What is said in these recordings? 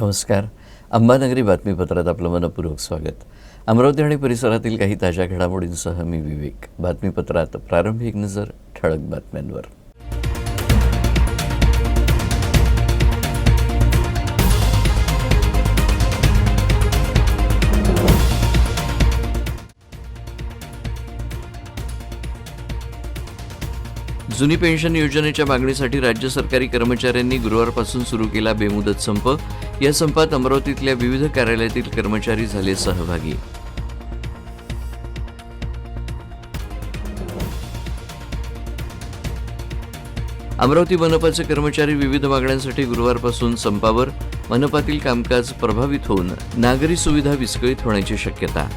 नमस्कार. अंबानगरी बातमीपत्रात आपलं मनपूर्वक स्वागत. अमरावती आणि परिसरातील काही ताज्या घडामोडींसह मी विवेक. बातमीपत्रात प्रारंभी एक नजर ठळक बातम्यांवर. जुनी पेन्शन योजनेच्या मागणीसाठी राज्य सरकारी कर्मचाऱ्यांनी गुरुवारपासून सुरू केला बेमुदत संप. या संपात अमरावतीतल्या विविध कार्यालयातील कर्मचारी झाले सहभागी. अमरावती मनपाचे कर्मचारी विविध मागण्यांसाठी गुरुवारपासून संपावर. मनपातील कामकाज प्रभावित होऊन नागरी सुविधा विस्कळीत होण्याची शक्यता.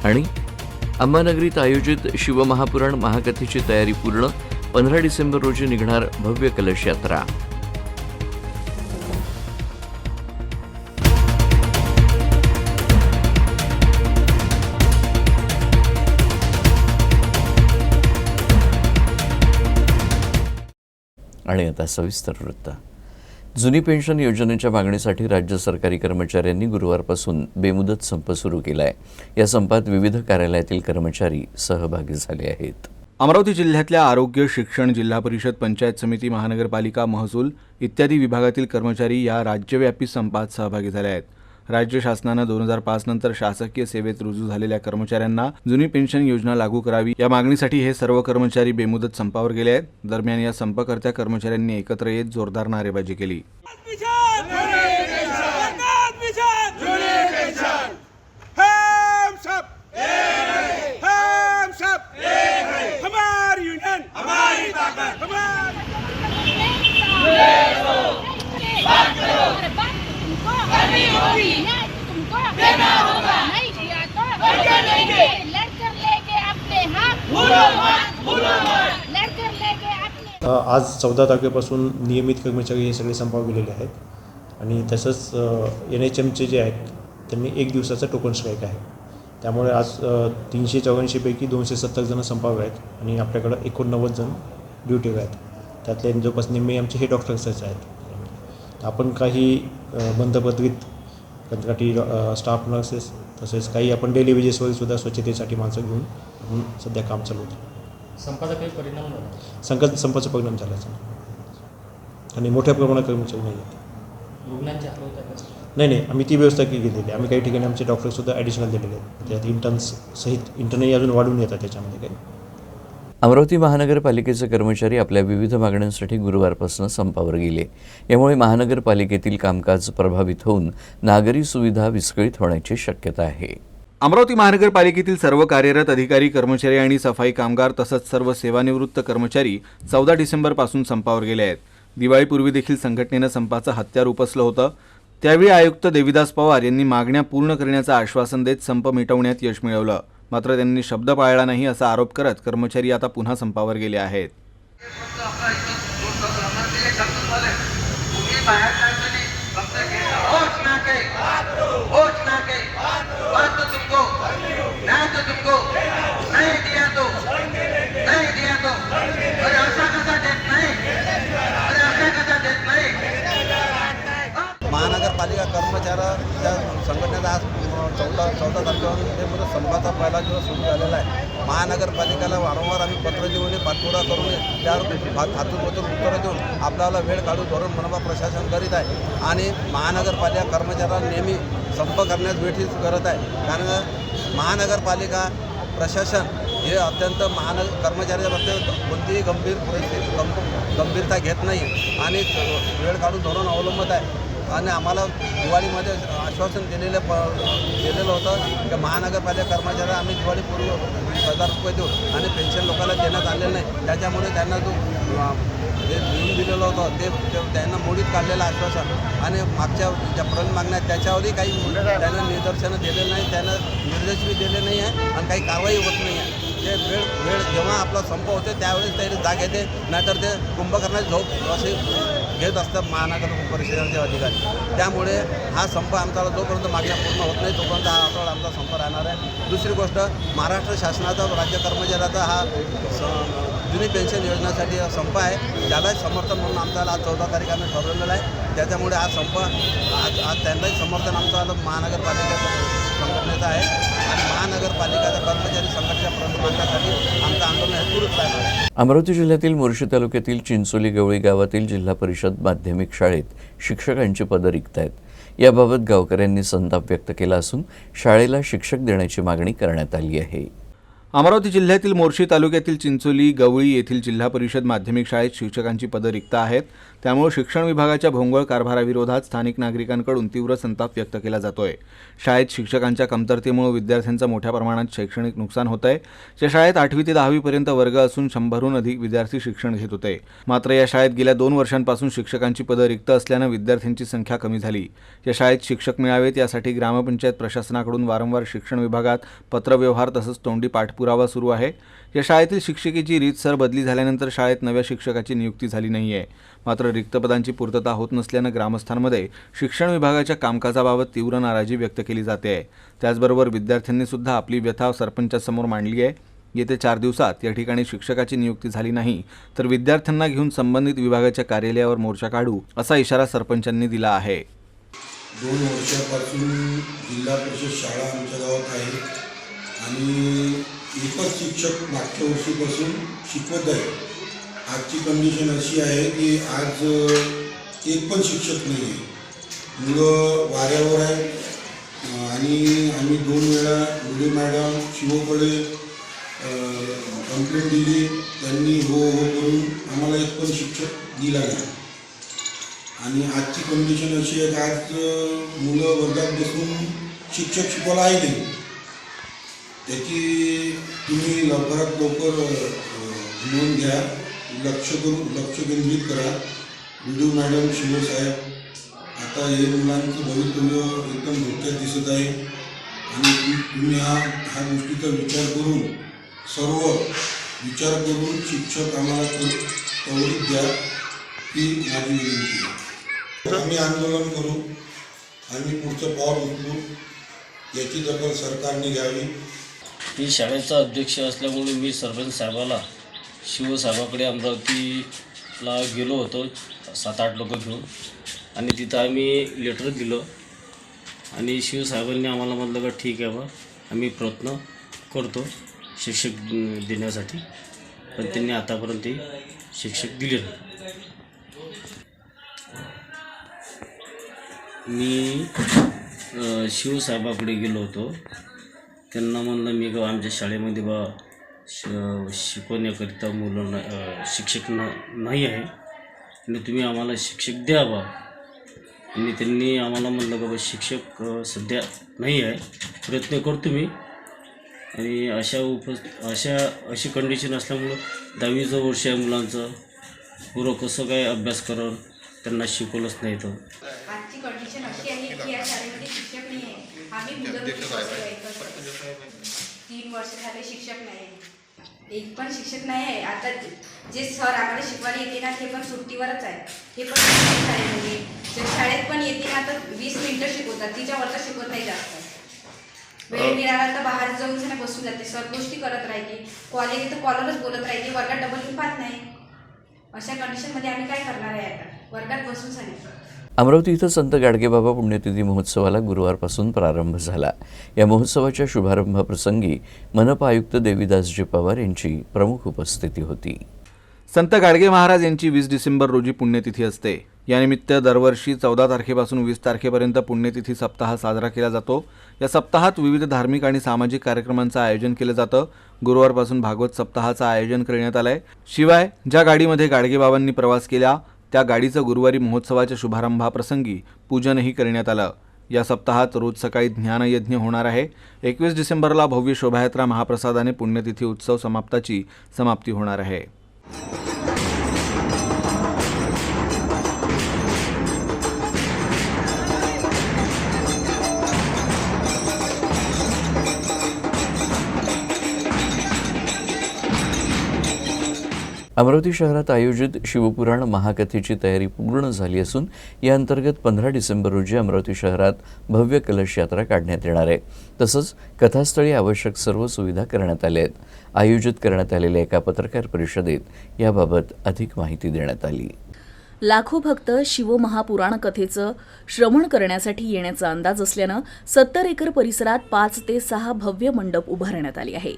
आणि अंबानगरीत आयोजित शिवमहापुराण महाकथेची तयारी पूर्ण. 15 डिसेंबर रोजी निघणार भव्य कलश यात्रा. आणि आता सविस्तर वृत्त. जुनी पेन्शन योजनेच्या मागणीसाठी राज्य सरकारी कर्मचाऱ्यांनी गुरुवारपासून बेमुदत संप सुरू केला आहे. या संपात विविध कार्यालयातील कर्मचारी सहभागी झाले आहेत. अमरावती जिल्ह्यातल्या आरोग्य, शिक्षण, जिल्हा परिषद, पंचायत समिती, महानगरपालिका, महसूल इत्यादी विभागातील कर्मचारी या राज्यव्यापी संपात सहभागी झाले आहेत. राज्य शासनानं 2005 नंतर शासकीय सेवेत रुजू झालेल्या कर्मचाऱ्यांना जुनी पेन्शन योजना लागू करावी या मागणीसाठी हे सर्व कर्मचारी बेमुदत संपावर गेले आहेत. दरम्यान या संपकर्त्या कर्मचाऱ्यांनी एकत्र येत जोरदार नारेबाजी केली. आज 14 तारखेपासून नियमित कर्मचारी हे सगळे संपावर गेलेले आहेत आणि तसंच NHMचे जे आहेत त्यांनी 1 दिवसाचा टोकन स्ट्राईक आहे. त्यामुळे आज 384 पैकी 270 जण संपावर आहेत आणि आपल्याकडं 89 जण ड्युटीवर आहेत. त्यातले जवळपास निम्मे आमचे हे डॉक्टर्सच आहेत. आपण काही बंधपत्रित कंत्राटी स्टाफ नर्सेस तसेच काही आपण डेली वेजेसवर सुद्धा स्वच्छतेसाठी माणसं घेऊन आपण सध्या काम चालू होतं. संपाचा काही परिणाम झाला? संपाचा परिणाम झालाच आणि मोठ्या प्रमाणात कर्मचारी नाही आहेत. रुग्णांची हालत आहे? नाही, आम्ही ती व्यवस्था केलेली आहे. आम्ही काही ठिकाणी आमचे डॉक्टरसुद्धा ॲडिशनल दिलेले आहेत. त्यात इंटर्न्स सहित इंटर्नही अजून वाढून येतात त्याच्यामध्ये काही. अमरावती महानगरपालिकेचे कर्मचारी आपल्या विविध मागण्यांसाठी गुरुवारपासून संपावर गेले. यामुळे महानगरपालिकेतील कामकाज प्रभावित होऊन नागरी सुविधा विस्कळीत होण्याची शक्यता आहे. अमरावती महानगरपालिकेतील सर्व कार्यरत अधिकारी, कर्मचारी आणि सफाई कामगार तसंच सर्व सेवानिवृत्त कर्मचारी 14 डिसेंबरपासून संपावर गेले आहेत. दिवाळीपूर्वी देखील संघटनेनं संपाचं हत्यार उपसलं होतं. त्यावेळी आयुक्त देविदास पवार यांनी मागण्या पूर्ण करण्याचं आश्वासन देत संप मिटवण्यात यश मिळवलं. मात्र त्यांनी शब्द पाळला नाही असा आरोप करत कर्मचारी आता पुन्हा संपावर गेले आहेत. महानगरपालिका कर्मचाऱ्यांच्या संघटनेचा आज 14 तारखेपासून संपाचा पहिला दिवस सुरू झालेला आहे. महानगरपालिकेला वारंवार आम्ही पत्र देऊन पाठपुरावा करून त्यावर हातून उत्तरं देऊन आपल्याला वेळ काढून धोरण मनपा प्रशासन करीत आहे आणि महानगरपालिका कर्मचाऱ्यांना नेहमी संप करण्यास वेठी करत आहे. कारण महानगरपालिका प्रशासन हे अत्यंत कर्मचाऱ्यांच्या बाबतीत कोणतीही गंभीरता घेत नाही आणि वेळ काढून धोरण अवलंबत आहे. आणि आम्हाला दिवाळीमध्ये आश्वासन दिलेलं होतं की महानगरपालिका कर्मचाऱ्यांना आम्ही दिवाळीपूर्वी 20,000 रुपये देऊ आणि पेन्शन लोकांना देण्यात आलेलं नाही. त्याच्यामुळे त्यांना जो जे लिहून दिलेलं होतं ते त्यांना मोडीत काढलेलं आश्वासन आणि मागच्या ज्या प्रलंबित मागण्या आहेत त्याच्यावरही काही त्यांना निदर्शनं दिलेलं नाही, त्यांना निर्देशही दिले नाही आहे आणि काही कारवाई होत नाही आहे. ते वेळ जेव्हा आपला संप होते त्यावेळेस त्याला जाग येते, नाहीतर ते कुंभकर्णाची झोप असे घेत असतात महानगर परिषदेचे अधिकारी. त्यामुळे हा संप आमचा जोपर्यंत मागण्या पूर्ण होत नाही तोपर्यंत हा आठवडा आमचा संप राहणार आहे. दुसरी गोष्ट, महाराष्ट्र शासनाचा राज्य कर्मचाऱ्याचा हा जुनी पेन्शन योजनेसाठी संप आहे. त्यालाही समर्थन म्हणून आमचा आज 14 तारीख आम्ही ठरवलेला आहे. त्याच्यामुळे हा संप आज त्यांनाही समर्थन आमचा महानगरपालिका संघटनेचा आहे आणि महानगरपालिकेच्या कर्मचारी संघटनेच्या प्रमुखांसाठी आमचं आंदोलन हे सुरूच राहणार आहे. अमरावती जिल्ह्यातील मोर्शी तालुक्यातील चिंचोली गवळी गावातील जिल्हा परिषद माध्यमिक शाळेत शिक्षकांची पदं रिक्त आहेत. याबाबत गावकऱ्यांनी संताप व्यक्त केला असून शाळेला शिक्षक देण्याची मागणी करण्यात आली आहे. अमरावती जिल्ह्यातील मोर्शी तालुक्यातील चिंचोली गवळी येथील जिल्हा परिषद माध्यमिक शाळेत शिक्षकांची पदं रिक्त आहेत. त्यामुळे शिक्षण विभागाच्या भोंगळ कारभाराविरोधात स्थानिक नागरिकांकडून तीव्र संताप व्यक्त केला जातोय. शाळेत शिक्षकांच्या कमतरतेमुळे विद्यार्थ्यांचं मोठ्या प्रमाणात शैक्षणिक नुकसान होत आहे. या शाळेत 8वी ते 10वी पर्यंत वर्ग असून 100हून अधिक विद्यार्थी शिक्षण घेत होते. मात्र या शाळेत गेल्या 2 वर्षांपासून शिक्षकांची पदं रिक्त असल्यानं विद्यार्थ्यांची संख्या कमी झाली. या शाळेत शिक्षक मिळावेत यासाठी ग्रामपंचायत प्रशासनाकडून वारंवार शिक्षण विभागात पत्रव्यवहार तसंच तोंडी पाठपुरावा सुरू आहे. या शाळेतील शिक्षिकेची रीतसर बदली झाल्यानंतर शाळेत नव्या शिक्षकाची नियुक्ती झाली नाही आहे. मात्र रिक्त पदांची पूर्तता होत नसल्यानं ग्रामस्थांमध्ये शिक्षण विभागाच्या कामकाजाबाबत तीव्र नाराजी व्यक्त केली जाते आहे. त्याचबरोबर विद्यार्थ्यांनी सुद्धा आपली व्यथा सरपंचासमोर मांडली आहे. येत्या 4 दिवसात या ठिकाणी शिक्षकाची नियुक्ती झाली नाही तर विद्यार्थ्यांना घेऊन संबंधित विभागाच्या कार्यालयावर मोर्चा काढू असा इशारा सरपंचांनी दिला आहे. 2 वर्षापासून जिल्हा परिषद शाळा आमच्या गावात आहे आणि एकच शिक्षक मागच्या वर्षीपासून शिकवत आहे. आजची कंडिशन अशी आहे की आज एक पण शिक्षक नाही आहे. मुलं वाऱ्यावर आहे आणि आम्ही 2 वेळा मुले मॅडम शिवकडे कंप्लेंट दिली. त्यांनी हो करून आम्हाला एक पण शिक्षक दिला नाही. आणि आजची कंडिशन अशी आहे की आज मुलं वर्गात बसून शिक्षक शिकवायला आहे नाही. त्याची तुम्ही लवकरात लवकर नोंद घ्या, लक्ष केंद्रित करा. व्हिडिओ मॅडम शिवसाहेब, आता हे मुलांचं भवितव्य एकदम धोक्यात दिसत आहे आणि तुम्ही ह्या गोष्टीचा विचार करून शिक्षक आम्हाला त्वरित द्या ही माझी विनंती आहे. आम्ही आंदोलन करू, आम्ही पुढचं पाऊल उचलू, याची दखल सरकारने घ्यावी. मी शाळेचा अध्यक्ष असल्यामुळे मी सरपंच साहेबाला शिवसाहेबाकडे अमरावतीला गेलो होतो 7-8 लोक घेऊन आणि तिथं आम्ही लेटर दिलं आणि शिवसाहेबांनी आम्हाला म्हटलं का ठीक आहे बा, आम्ही प्रयत्न करतो शिक्षक देण्यासाठी, पण त्यांनी आतापर्यंत शिक्षक दिले नाही. मी शिवसाहेबाकडे गेलो होतो. त्यांना म्हणलं मी का आमच्या शाळेमध्ये बा शिकवण्याकरिता मुलं शिक्षक नाही आहे आणि तुम्ही आम्हाला शिक्षक द्या बा. आणि त्यांनी आम्हाला म्हणलं का बा शिक्षक सध्या नाही आहे, प्रयत्न करतो मी. आणि अशी कंडिशन असल्यामुळं 10वीचं वर्ष आहे मुलांचं, पुरं कसं काय अभ्यास करून त्यांना शिकवलंच नाही. तर आजची कंडिशन अशी आहे की या शाळेमध्ये शिक्षक नाही आहे. आम्ही मुलं 3 वर्ष झाले शिक्षक नाही आहे, एक पण शिक्षक नाही आहे. आता जे सर आम्हाला शिकवायला येते ना ते पण सुट्टीवरच आहे. हे पण शाळेमध्ये जर शाळेत पण येते ना तर 20 मिनिटं शिकवतात, तिच्यावरचं शिकवत नाही जास्त. वेळ मिळाला तर बाहेर जाऊन जण बसून जाते, सर गोष्टी करत राहते. कॉलेज तर कॉलरच बोलत राहते, वर्गात डबल येऊन पाहत नाही. अशा कंडिशनमध्ये आम्ही काय करणार आहे? आता वर्गात बसून सांगितलं. अमरावती इथं संत गाडगेबाबा पुण्यतिथी महोत्सवाला गुरुवारपासून प्रारंभ झाला. या महोत्सवाच्या शुभारंभाप्रसंगी मनपा आयुक्त देवीदासजी पवार यांची प्रमुख उपस्थिती होती. संत गाडगे महाराज यांची 20 डिसेंबर रोजी पुण्यतिथी असते. यानिमित्त दरवर्षी 14 तारखेपासून 20 तारखेपर्यंत पुण्यतिथी सप्ताह साजरा केला जातो. या सप्ताहात विविध धार्मिक आणि सामाजिक कार्यक्रमांचं आयोजन केलं जातं. गुरुवारपासून भागवत सप्ताहाचं आयोजन करण्यात आलं आहे. शिवाय ज्या गाडीमध्ये गाडगेबाबांनी प्रवास केला त्या गाडीचं गुरुवारी महोत्सवाच्या शुभारंभाप्रसंगी पूजनही करण्यात आलं. या सप्ताहात रोज सकाळी ज्ञानयज्ञ होणार आहे. 21 डिसेंबरला भव्य शोभायात्रा महाप्रसादाने पुण्यतिथी उत्सव समाप्ताची समाप्ती होणार आहे. अमरावती शहरात आयोजित शिवपुराण महाकथेची तयारी पूर्ण झाली असून या अंतर्गत 15 डिसेंबर रोजी अमरावती शहरात भव्य कलश यात्रा काढण्यात येणार आहे. तसंच कथास्थळी आवश्यक सर्व सुविधा करण्यात आल्या आहेत. आयोजित करण्यात आलेल्या एका पत्रकार परिषदेत याबाबत अधिक माहिती देण्यात आली. लाखो भक्त शिवमहापुराण कथेचं श्रवण करण्यासाठी येण्याचा अंदाज असल्यानं 70 एकर परिसरात 5 ते 6 भव्य मंडप उभारण्यात आले आहे.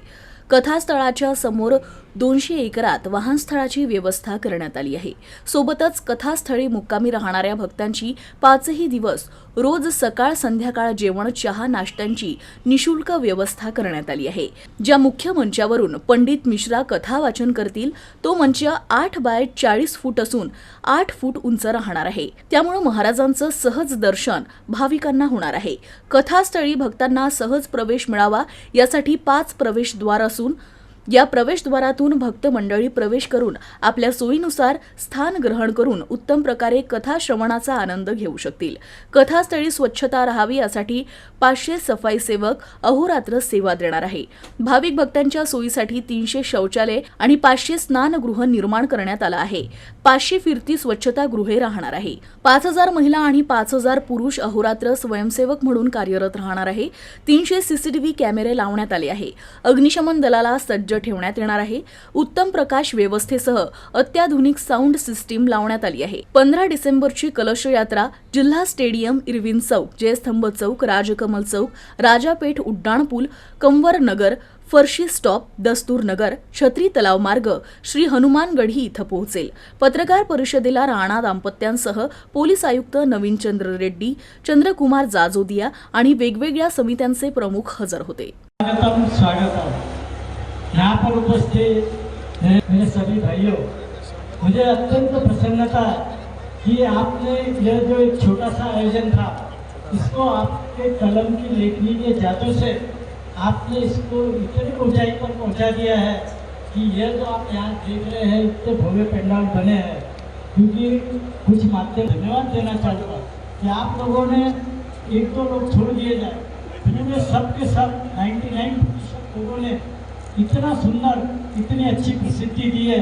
कथास्थळाच्या समोर 200 एकरात वाहनस्थळाची व्यवस्था करण्यात आली आहे. सोबतच कथास्थळी मुक्कामी राहणाऱ्या भक्तांची 5ही दिवस रोज सकाळ संध्याकाळ जेवण चहा नाश्त्यांची निशुल्क व्यवस्था करण्यात आली आहे. ज्या मुख्य मंचावरून पंडित मिश्रा कथा वाचन करतील तो मंच 8 बाय 40 फूट असून 8 फूट उंच राहणार आहे. त्यामुळे महाराजांचं सहज दर्शन भाविकांना होणार आहे. कथास्थळी भक्तांना सहज प्रवेश मिळावा यासाठी 5 प्रवेशद्वार असून या प्रवेशद्वारातून भक्त मंडळी प्रवेश करून आपल्या सोयीनुसार स्थान ग्रहण करून उत्तम प्रकारे कथा श्रवणाचा आनंद घेऊ शकतील. कथास्थळी स्वच्छता राहावी यासाठी 500 सफाई सेवक अहोरात्र सेवा देणार आहे. भाविक भक्तांच्या सोयीसाठी 300 शौचालय आणि 500 स्नानगृह निर्माण करण्यात आलं आहे. 500 फिरती स्वच्छता गृहे राहणार आहे. 5000 महिला आणि 5000 पुरुष अहोरात्र स्वयंसेवक म्हणून कार्यरत राहणार आहे. 300 सीसीटीव्ही कॅमेरे लावण्यात आले आहे. अग्निशमन दलाला सज्ज ठेवण्यात येणार आहे. उत्तम प्रकाश व्यवस्थेसह अत्याधुनिक साऊंड सिस्टीम लावण्यात आली आहे. 15 डिसेंबरची कलश यात्रा जिल्हा स्टेडियम, इरविन चौक, जयस्तंभ चौक, राजकमल चौक, राजापेठ उड्डाणपूल, कंवर नगर, फरशी स्टॉप, दस्तूर नगर, छत्री तलाव मार्ग, श्री हनुमान गढी इथं पोहोचेल. पत्रकार परिषदेला राणा दाम्पत्यांसह पोलीस आयुक्त नवीनचंद्र रेड्डी, चंद्रकुमार जाजोदिया आणि वेगवेगळ्या समित्यांचे प्रमुख हजर होते. स्वागतम यहाँ पर उपस्थित मेरे सभी भाइयों, मुझे अत्यंत प्रसन्नता कि आपने यह जो एक छोटा सा आयोजन था इसको आपके कलम की लेखनी के जादू से आपने इसको इतनी ऊंचाई पर पहुंचा दिया है कि यह जो आप यहाँ देख रहे हैं इतने भव्य पंडाल बने हैं. क्योंकि कुछ माध्यम धन्यवाद देना चाहूँगा कि आप लोगों ने 1-2 लोग छोड़ दिए जाए, फिर में सब के सब 99% लोगों ने इतना सुंदर, इतनी अच्छी प्रसिद्धि दी है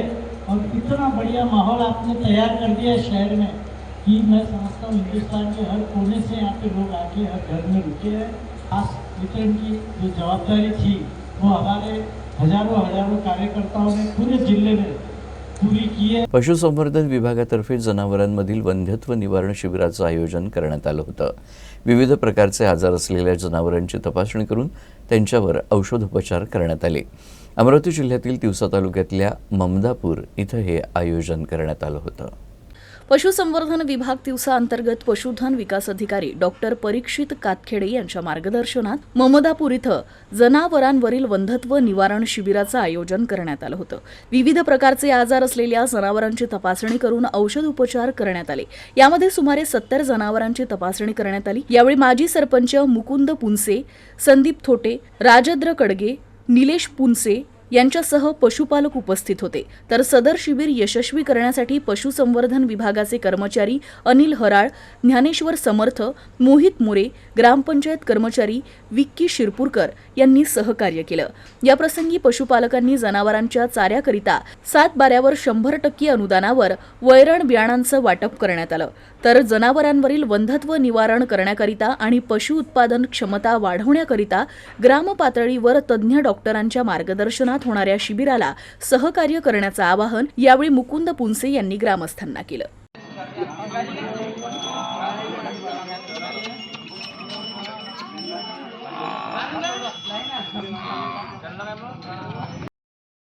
और इतना बढ़िया माहौल आपने तैयार कर दिया है शहर में कि मैं समझता हूँ हिंदुस्तान के हर कोने से यहाँ पे लोग आके हर घर में रुके हैं. खास वितरण की जो जवाबदारी थी वो हमारे हजारों कार्यकर्ताओं ने पूरे जिले में पूरी की है. पशुसंवर्धन विभागातर्फे जनावरांमधील वंध्यत्व निवारण शिबिराचं आयोजन करण्यात आलं होतं. विविध प्रकारचे आजार असलेल्या जनावरांची तपासणी करून त्यांच्यावर औषधोपचार करण्यात आले. अमरावती जिल्ह्यातील तिवसा तालुक्यातल्या ममदापूर इथं हे आयोजन करण्यात आलं होतं. पशुसंवर्धन विभाग तिवसा अंतर्गत पशुधन विकास अधिकारी डॉक्टर परीक्षित कातखेडे यांच्या मार्गदर्शनात ममदापूर इथं जनावरांवरील वंध्यत्व निवारण शिबिराचं आयोजन करण्यात आलं होतं. विविध प्रकारचे आजार असलेल्या जनावरांची तपासणी करून औषध उपचार करण्यात आले. यामध्ये सुमारे 70 जनावरांची तपासणी करण्यात आली. यावेळी माजी सरपंच मुकुंद पुनसे, संदीप थोटे, राजेंद्र कडगे, निलेश पुनसे यांच्यासह पशुपालक उपस्थित होते. तर सदर शिबिर यशस्वी करण्यासाठी पशुसंवर्धन विभागाचे कर्मचारी अनिल हराळ, ज्ञानेश्वर समर्थ, मोहित मोरे, ग्रामपंचायत कर्मचारी विक्की शिरपूरकर यांनी सहकार्य केलं. याप्रसंगी पशुपालकांनी जनावरांच्या चाऱ्याकरिता 7 बाऱ्यावर 100% अनुदानावर वैरण बियाणांचं वाटप करण्यात आलं. तर जनावरांवरील वंध्यत्व निवारण करण्याकरिता आणि पशु उत्पादन क्षमता वाढवण्याकरिता ग्रामपातळीवर तज्ज्ञ डॉक्टरांच्या मार्गदर्शनात होणाऱ्या शिबिराला सहकार्य करण्याचं आवाहन यावेळी मुकुंद पुनसे यांनी ग्रामस्थांना केलं.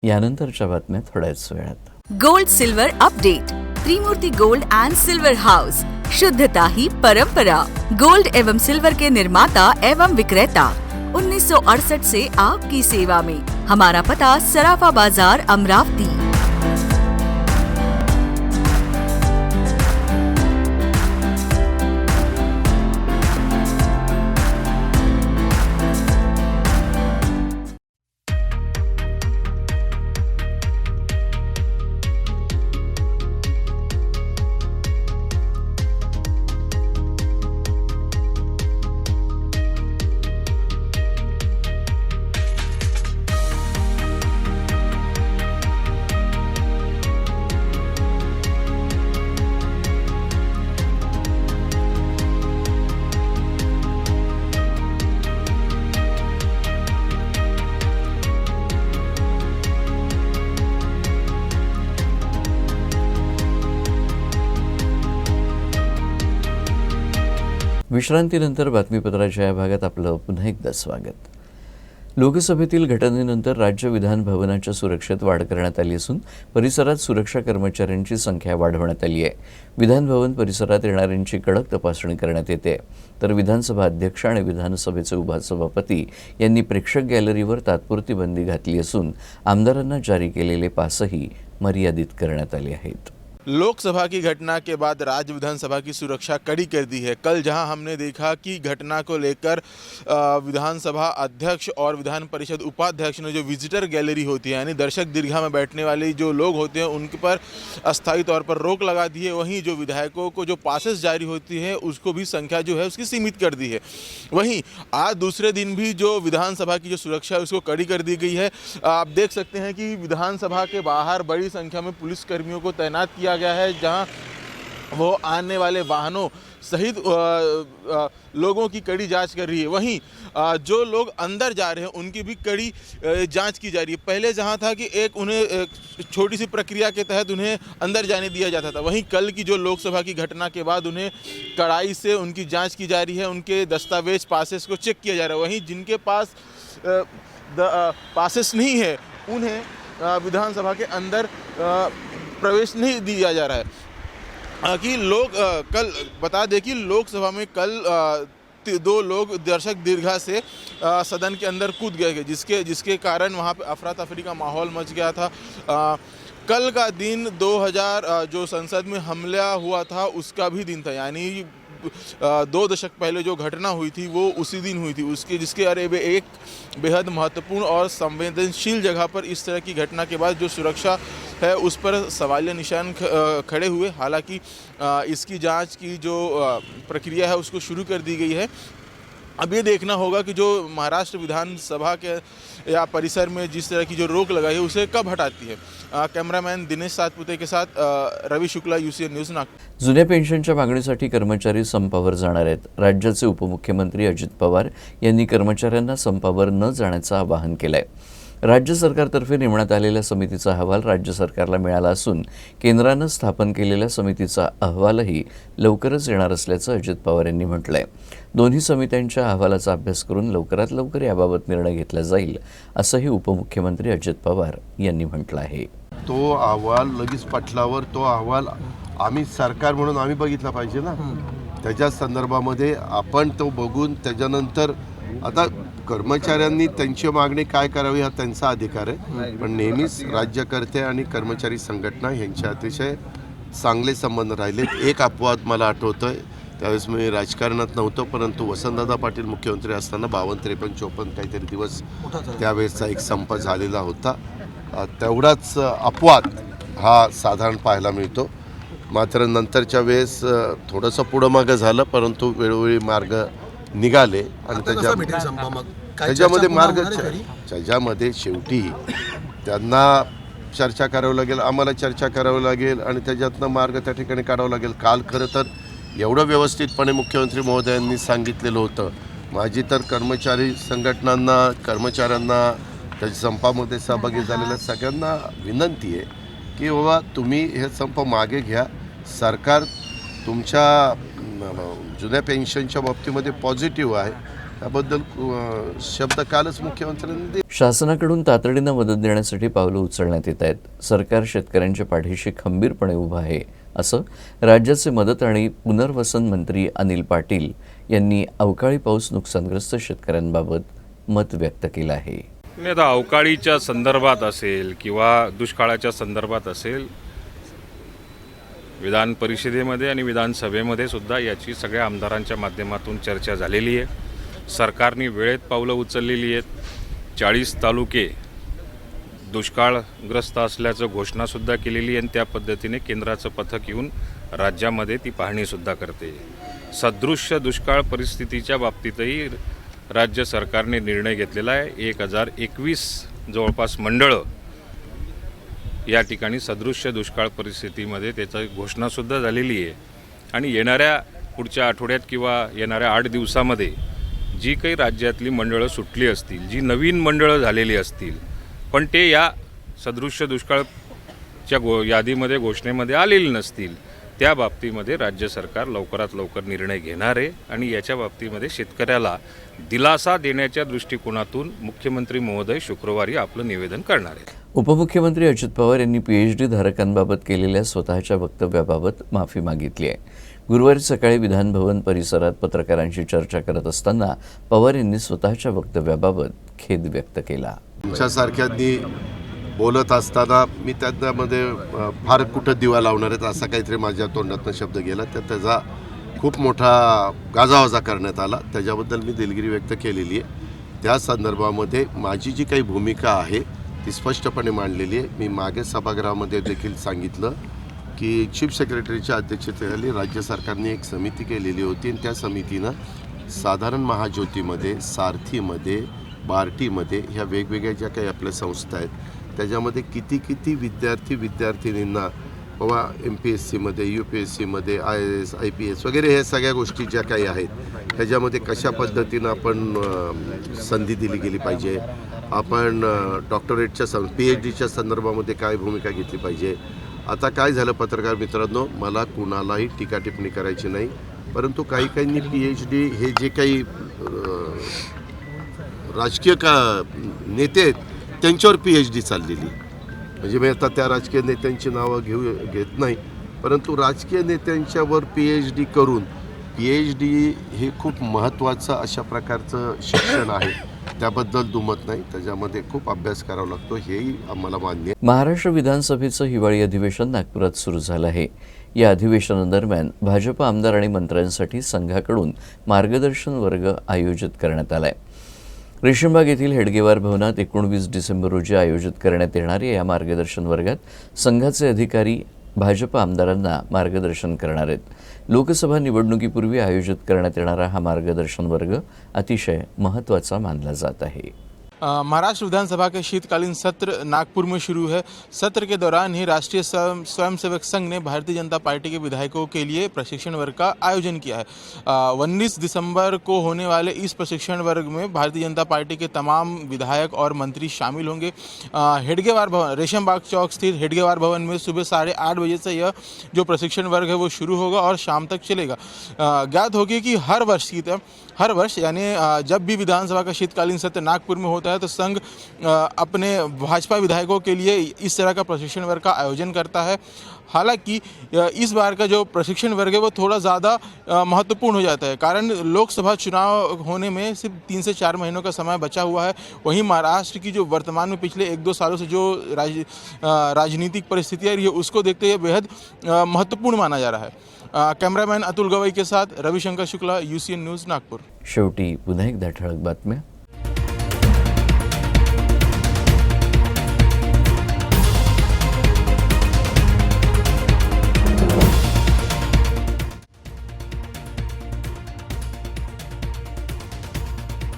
यानंतरच्या बातम्या थोड्याच वेळात. Gold silver update. Trimurti gold and silver house, शुद्धता ही परंपरा. गोल्ड एवं सिल्वर के निर्माता एवं विक्रेता 1968 से आपकी सेवा में. हमारा पता सराफा बाजार, अमरावती. विश्रांतीनंतर बातमीपत्राच्या या भागात आपलं पुन्हा एकदा स्वागत. लोकसभेतील घटनेनंतर राज्य विधान भवनाच्या सुरक्षेत वाढ करण्यात आली असून परिसरात सुरक्षा कर्मचाऱ्यांची संख्या वाढवण्यात आली आहे. विधान भवन परिसरात येणाऱ्यांची कडक तपासणी करण्यात येते. तर विधानसभा अध्यक्ष आणि विधानसभेचे उपसभापती यांनी प्रेक्षक गॅलरीवर तात्पुरती बंदी घातली असून आमदारांना जारी केलेले पासही मर्यादित करण्यात आले आहेत. लोकसभा की घटना के बाद राज्य विधानसभा की सुरक्षा कड़ी कर दी है. कल जहां हमने देखा कि घटना को लेकर विधानसभा अध्यक्ष और विधान परिषद उपाध्यक्ष ने जो विजिटर गैलरी होती है यानी दर्शक दीर्घा में बैठने वाले जो लोग होते हैं उनके पर अस्थायी तौर पर रोक लगा दी है. वहीं जो विधायकों को जो पासेस जारी होती है उसको भी संख्या जो है उसकी सीमित कर दी है. वहीं आज दूसरे दिन भी जो विधानसभा की जो सुरक्षा है उसको कड़ी कर दी गई है. आप देख सकते हैं कि विधानसभा के बाहर बड़ी संख्या में पुलिसकर्मियों को तैनात किया गया है, जहां वो आने वाले वाहनों सहित लोगों की कड़ी जांच कर रही है. वहीं जो लोग अंदर जा रहे हैं उनकी भी कड़ी जांच की जा रही है. पहले जहां था कि एक उन्हें छोटी सी प्रक्रिया के तहत उन्हें अंदर जाने दिया जाता था, वहीं कल की जो लोकसभा की घटना के बाद उन्हें कड़ाई से उनकी जांच की जा रही है. उनके दस्तावेज पासेस को चेक किया जा रहा है. वहीं जिनके पास पासेस नहीं है उन्हें विधानसभा के अंदर प्रवेश नहीं दिया जा रहा है. कि लोग कल बता दें कि लोकसभा में कल 2 लोग दर्शक दीर्घा से सदन के अंदर कूद गए जिसके कारण वहाँ पे अफरा तफरी का माहौल मच गया था. कल का दिन 2000 जो संसद में हमला हुआ था उसका भी दिन था, यानी 2 दशक पहले जो घटना हुई थी वो उसी दिन हुई थी. उसके जिसके अरे एक बेहद महत्वपूर्ण और संवेदनशील जगह पर इस तरह की घटना के बाद जो सुरक्षा है उस पर सवालिया निशान खड़े हुए. हालांकि इसकी जांच की जो प्रक्रिया है उसको शुरू कर दी गई है. अब ये देखना होगा कि जो महाराष्ट्र विधानसभा के या परिसर में जिस तरह की जो रोक लगाई है उसे कब हटाती है. कैमरामैन दिनेश सातपुते के साथ रवि शुक्ला, UCN न्यूज, नागपूर. जुन्या पेन्शनच्या मागणीसाठी कर्मचारी संपावर जाणार आहेत. राज्याचे उपमुख्यमंत्री अजित पवार यांनी कर्मचाऱ्यांना संपावर न जाण्याचं आवाहन केलं आहे. राज्य सरकारतर्फे नेमण्यात आलेल्या समितीचा अहवाल राज्य सरकारला मिळाला असून केंद्रानं स्थापन केलेल्या समितीचा अहवालही लवकरच येणार असल्याचं अजित पवार यांनी म्हटलं आहे. दोन्ही समित्यांच्या अहवालाचा अभ्यास करून लवकरात लवकर याबाबत निर्णय घेतला जाईल असंही उपमुख्यमंत्री अजित पवार यांनी म्हटलं आहे. तो अहवाल लगेच पटलावर तो अहवाल आम्ही सरकार म्हणून आम्ही बघितला पाहिजे ना. त्याच्या संदर्भामध्ये आपण तो बघून त्याच्यानंतर आता कर्मचाऱ्यांनी त्यांची मागणी काय करावी हा त्यांचा अधिकार आहे. पण नेहमीच राज्यकर्ते आणि कर्मचारी संघटना यांचे अतिशय चांगले संबंध राहिलेत. एक अपवाद मला आठवतोय, त्यावेळेस मी राजकारणात नव्हतो, परंतु वसंतदादा पाटील मुख्यमंत्री असताना 52, 53, 54 काहीतरी दिवस त्यावेळेसचा एक संप झालेला होता. तेवढाच अपवाद हा साधारण पाहायला मिळतो. मात्र नंतरच्या वेळेस थोडंसं पुढं मागं झालं, परंतु वेळोवेळी मार्ग निघाले आणि त्याच्यामध्ये शेवटी त्यांना चर्चा करावी लागेल, आम्हाला चर्चा करावी लागेल आणि त्याच्यातनं मार्ग त्या ठिकाणी काढावा लागेल. काल खरं तर एवढं व्यवस्थितपणे मुख्यमंत्री महोदयांनी सांगितलेलं होतं. माझी तर कर्मचारी संघटनांना, कर्मचाऱ्यांना, त्या संपामध्ये सहभागी झालेल्या सगळ्यांना विनंती आहे की बाबा तुम्ही हे संप मागे घ्या. सरकार तुमच्या जुन्या पेन्शनच्या बाबतीमध्ये पॉझिटिव्ह आहे, त्याबद्दल शब्द कालच मुख्यमंत्र्यांनी दिले. शासनाकडून तातडीनं मदत देण्यासाठी पावलं उचलण्यात येत आहेत. सरकार शेतकऱ्यांच्या पाठीशी खंबीरपणे उभं आहे असं राज्याचे मदत आणि पुनर्वसन मंत्री अनिल पाटील यांनी अवकाळी पाऊस नुकसानग्रस्त शेतकऱ्यांबाबत मत व्यक्त केलं आहे. आता अवकाळीच्या संदर्भात असेल किंवा दुष्काळाच्या संदर्भात असेल, विधान परिषदेमध्ये आणि विधानसभेमध्ये सुद्धा याची सगळ्या आमदारांच्या माध्यमातून चर्चा झालेली आहे. सरकारने वेळेत पावलं उचललेली आहेत. 40 तालुके दुष्काळग्रस्त असल्याचं घोषणासुद्धा केलेली आहे आणि त्या पद्धतीने केंद्राचं पथक येऊन राज्यामध्ये ती पाहणीसुद्धा करते. सदृश्य दुष्काळ परिस्थितीच्या बाबतीतही राज्य सरकारने निर्णय घेतलेला आहे. 1021 जवळपास मंडळं या ठिकाणी सदृश्य दुष्काळ परिस्थितीमध्ये त्याची घोषणासुद्धा झालेली आहे. आणि येणाऱ्या पुढच्या आठवड्यात किंवा येणाऱ्या 8 दिवसामध्ये जी काही राज्यातली मंडळं सुटली असतील, जी नवीन मंडळं झालेली असतील, पण ते या सदृश्य दुष्काळच्या यादीमध्ये घोषणेमध्ये आलेली नसतील, त्या बाबतीमध्ये राज्य सरकार लवकरात लवकर निर्णय घेणार आहे आणि याच्या बाबतीमध्ये शेतकऱ्याला दिलासा देण्याच्या दृष्टिकोनातून मुख्यमंत्री महोदय शुक्रवारी आपलं निवेदन करणार आहेत. उपमुख्यमंत्री अजित पवार यांनी PhD धारकांबाबत केलेल्या स्वतःच्या वक्तव्याबाबत माफी मागितली आहे. गुरुवारी सकाळी विधान भवन परिसरात पत्रकारांशी चर्चा करत असताना पवार यांनी स्वतःच्या वक्तव्याबाबत खेद व्यक्त केला. तुमच्यासारख्यांनी बोलत असताना मी त्यामध्ये फार कुठं दिवा लावणार आहेत असा काहीतरी माझ्या तोंडातनं शब्द गेला, तर त्याचा खूप मोठा गाजावाजा करण्यात आला. त्याच्याबद्दल मी दिलगिरी व्यक्त केलेली आहे. त्या संदर्भामध्ये माझी जी काही भूमिका आहे ती स्पष्टपणे मांडलेली आहे. मी मागे सभागृहामध्ये देखील सांगितलं की चीफ सेक्रेटरीच्या अध्यक्षतेखाली राज्य सरकारने एक समिती केलेली होती आणि त्या समितीनं साधारण महाज्योतीमध्ये, सारथीमध्ये, बार्टीमध्ये ह्या वेगवेगळ्या ज्या काही आपल्या संस्था आहेत त्याच्यामध्ये किती विद्यार्थिनींना बाबा MPSCमध्ये, UPSCमध्ये, IAS, IPS वगैरे ह्या सगळ्या गोष्टी ज्या काही आहेत त्याच्यामध्ये कशा पद्धतीनं आपण संधी दिली गेली पाहिजे, आपण डॉक्टरेटच्या PhDच्या संदर्भामध्ये काय भूमिका घेतली पाहिजे. आता काय झालं पत्रकार मित्रांनो, मला कुणालाही टीका टिप्पणी करायची नाही, परंतु काहींनी PhD हे जे काही राजकीय नेते आहेत त्यांच्यावर PhD चाललेली, म्हणजे मी आता त्या राजकीय नेत्यांची नावं घेत नाही, परंतु राजकीय नेत्यांच्यावर PhD करून PhD हे खूप महत्त्वाचं अशा प्रकारचं शिक्षण आहे, त्याबद्दल दुमत नाही. त्याच्यामध्ये खूप अभ्यास करावा लागतो हेही आम्हाला मान्य आहे. महाराष्ट्र विधानसभेचं हिवाळी अधिवेशन नागपुरात सुरू झालं आहे. या अधिवेशनादरम्यान भाजप आमदार आणि मंत्र्यांसाठी संघाकडून मार्गदर्शन वर्ग आयोजित करण्यात आला आहे. रेशीमबाग येथील हेडगेवार भवनात 19 डिसेंबर रोजी आयोजित करण्यात येणाऱ्या या मार्गदर्शन वर्गात संघाचे अधिकारी भाजप आमदारांना मार्गदर्शन करणार आहेत. लोकसभा निवडणुकीपूर्वी आयोजित करण्यात येणारा हा मार्गदर्शन वर्ग अतिशय महत्त्वाचा मानला जात आहे. महाराष्ट्र विधानसभा के शीतकालीन सत्र नागपुर में शुरू है. सत्र के दौरान ही राष्ट्रीय स्वयंसेवक संघ ने भारतीय जनता पार्टी के विधायकों के लिए प्रशिक्षण वर्ग का आयोजन किया है. 19 दिसंबर को होने वाले इस प्रशिक्षण वर्ग में भारतीय जनता पार्टी के तमाम विधायक और मंत्री शामिल होंगे. हेडगेवार भवन, रेशमबाग चौक स्थित हेडगेवार भवन में सुबह 8:30 बजे से यह जो प्रशिक्षण वर्ग है वो शुरू होगा और शाम तक चलेगा. ज्ञात होगी कि हर वर्ष यानी जब भी विधानसभा का शीतकालीन सत्र नागपुर में होता है तो संघ अपने भाजपा विधायकों के लिए इस तरह का प्रशिक्षण वर्ग का आयोजन करता है. हालांकि इस बार का जो प्रशिक्षण वर्ग है वो थोड़ा ज़्यादा महत्वपूर्ण हो जाता है, कारण लोकसभा चुनाव होने में सिर्फ 3 से 4 महीनों का समय बचा हुआ है. वहीं महाराष्ट्र की जो वर्तमान में पिछले 1-2 सालों से जो राजनीतिक परिस्थितियाँ रही है उसको देखते हुए बेहद महत्वपूर्ण माना जा रहा है. कॅमेरामॅन अतुल गवई के साथ रविशंकर शुक्ला, UCN न्यूज नागपूर. शेवटी पुन्हा एकदा ठळक बातम्या.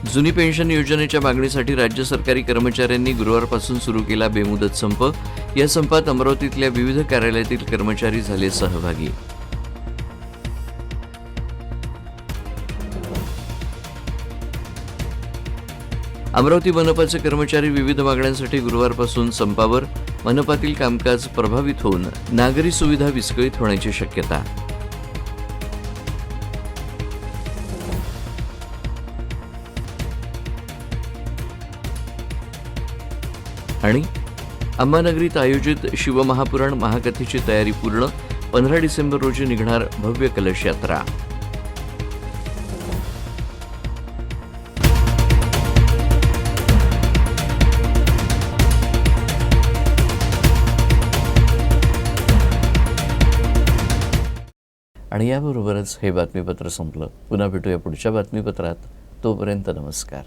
जुनी पेन्शन योजनेच्या मागणीसाठी राज्य सरकारी कर्मचाऱ्यांनी गुरुवारपासून सुरू केला बेमुदत संप. या संपात अमरावतीतल्या विविध कार्यालयातील कर्मचारी झाले सहभागी. अमरावती मनपाचे कर्मचारी विविध मागण्यांसाठी गुरुवारपासून संपावर. मनपातील कामकाज प्रभावित होऊन नागरी सुविधा विस्कळीत होण्याची शक्यता. आणि अंबानगरीत आयोजित शिवमहापुराण महाकथेची तयारी पूर्ण. 15 डिसेंबर रोजी निघणार भव्य कलश यात्रा. आणि याबरोबरच हे बातमीपत्र संपलं. पुन्हा भेटूया पुढच्या बातमीपत्रात. तोपर्यंत नमस्कार.